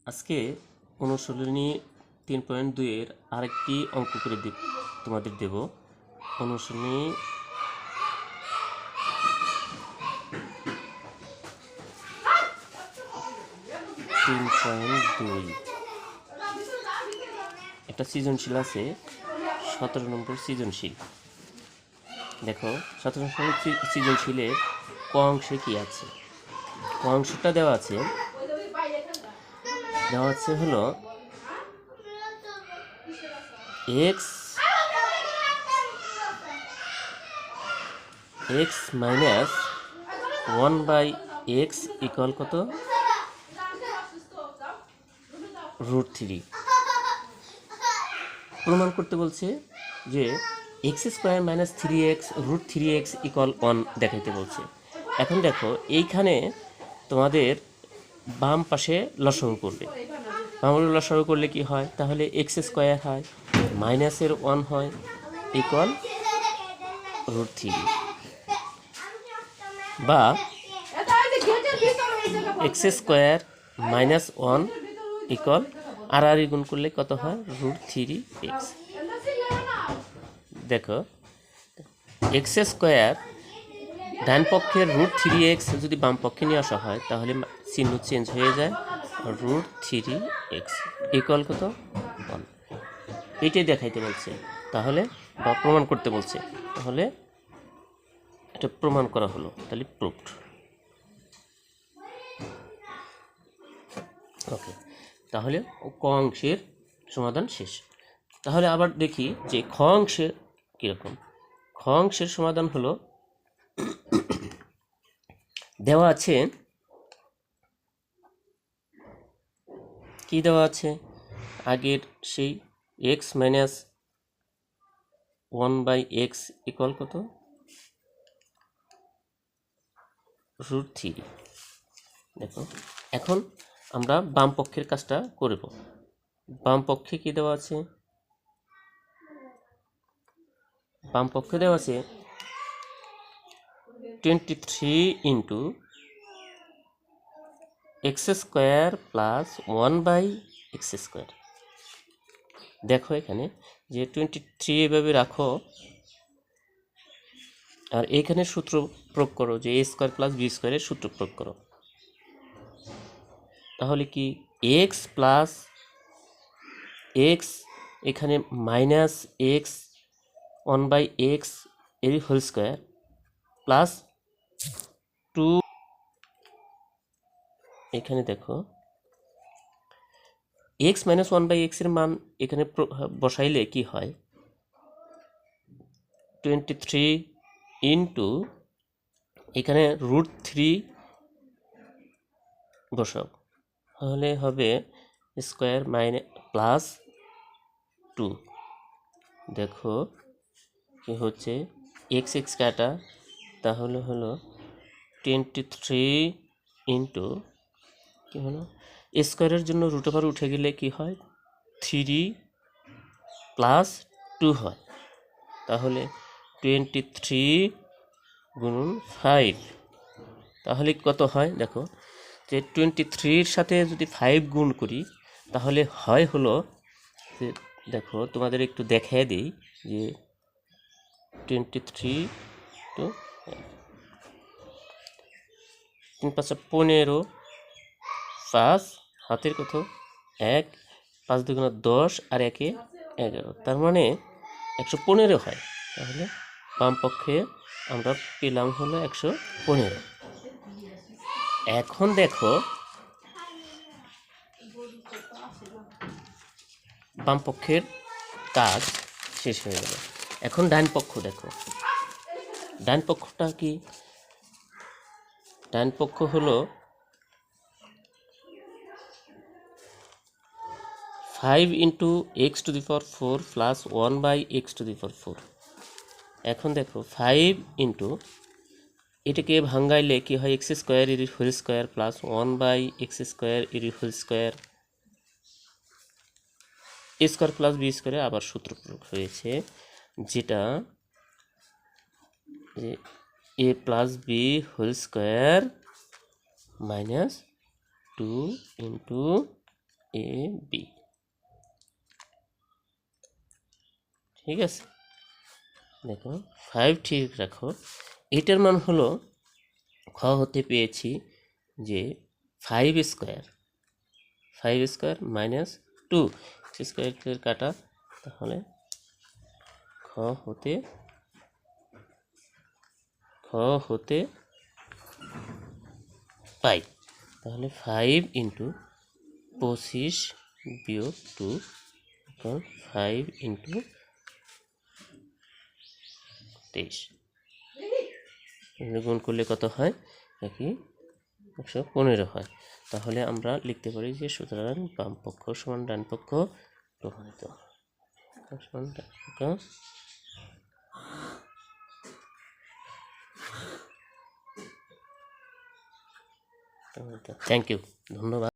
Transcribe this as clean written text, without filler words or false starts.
আজকে অনুশীলনী 3.2 এর আরেকটি অঙ্ক করে তোমাদের দেব। অনুশীলনী 3.2 একটা সৃজনশীল আছে 17 নম্বর সৃজনশীল। দেখো 17 নম্বর সৃজনশীলের ক অংশে কি আছে। ক অংশটা দেওয়া আছে হলো x মাইনাস 1/x ইকুয়াল কত √3। প্রমাণ করতে বলছে যে x² minus 3x √3x equal 1 দেখাইতে বলছে। এখন দেখো এইখানে তোমাদের বাম পাশে লসাগু করবে। বাম লসাগু করলে কি হয়, তাহলে x² হয় মাইনাসের 1 হয় ইকুয়াল √3, বা x² মাইনাস 1 ইকুয়াল আর গুণ করলে কত হয় √3x। দেখো x² ডান পক্ষের √3x যদি বাম পক্ষে নিয়ে আসা হয় তাহলে চিহ্ন চেঞ্জ হয়ে যায়, √3x ইকুয়াল কত 1। এইটাই দেখাইতে বলছে, তাহলে বা প্রমাণ করতে বলছে, তাহলে এটা প্রমাণ করা হলো, তাহলে প্রুভড। ওকে, তাহলে ক অংশের সমাধান শেষ। তাহলে আবার দেখি যে খ অংশের কীরকম। খ অংশের সমাধান হলো দেওয়া আছে, কি দেওয়া আছে আগের সেই x মাইনাস 1/x ইকুয়াল কত √3। দেখো এখন আমরা বাম পক্ষের কাজটা করব। বাম পক্ষে কি দেওয়া আছে, বাম পক্ষে দেওয়া আছে 23 ইন্টু x² প্লাস 1/x²। দেখো এখানে যে 23 এভাবে রাখো, আর এখানে সূত্র প্রয়োগ করো যে a² প্লাস b² এর সূত্র প্রয়োগ করো। তাহলে কি x প্লাস x এখানে মাইনাস x 1/x এর হোল স্কোয়ার প্লাস 2, এখানে দেখো x মাইনাস 1/x এর মান এখানে বসাইলে কি হয়, 23 ইন্টু এখানে √3 বসাও, তাহলে হবে স্কোয়ার মাইনাস প্লাস 2। দেখো কি হচ্ছে x কাটা, তাহলে হলো 23 ইন্টু কি হলো স্কোয়ারের জন্য √ওভার উঠে গেলে কি হয় 3 প্লাস 2 হয়, তাহলে 23 গুণন 5, তাহলে কত হয় দেখো যে 23-র সাথে যদি 5 গুণ করি তাহলে হয় হলো যে, দেখো তোমাদের একটু দেখিয়ে দিই যে 23 টু 3 5 15, 5 হাতের কত 1, 5 2 10 আর 1 11, তার মানে 115 হয়। তাহলে বাম পক্ষে আমরা পেলাম হলো 115। এখন দেখো বাম পক্ষের কাজ শেষ হয়ে গেল। এখন ডান পক্ষ দেখো, ডান পক্ষটা কি, ডান পক্ষ হলো 5 ইন্টু x⁴ প্লাস 1/x⁴। এখন দেখো 5 ইন্টু এটাকে ভাঙ্গাইলে কি হয় x² এর হোল স্কোয়ার প্লাস 1/x² এর whole square, a² plus b² আবার সূত্র প্রয়োগ হয়েছে, যেটা যে a plus B whole square minus 2 into A B. ঠিক আছে, দেখো 5 ঠিক রাখো। এটার মান হলো খ হতে পেয়েছি যে 5 স্কোয়ার মাইনাস 2 স্কোয়ার কাটা, তাহলে খ হতে পাই, তাহলে 5 ইন্টু 25 বিয়োগ 2 এখন 5 ইন্টু 23 গুণ করলে কত হয়? নাকি 115 হয়। তাহলে আমরা লিখতে পারি যে সুতরাং বাম পক্ষ সমান ডান পক্ষ প্রমাণিত। সমান ডান পক্ষ। থ্যাংক ইউ, ধন্যবাদ।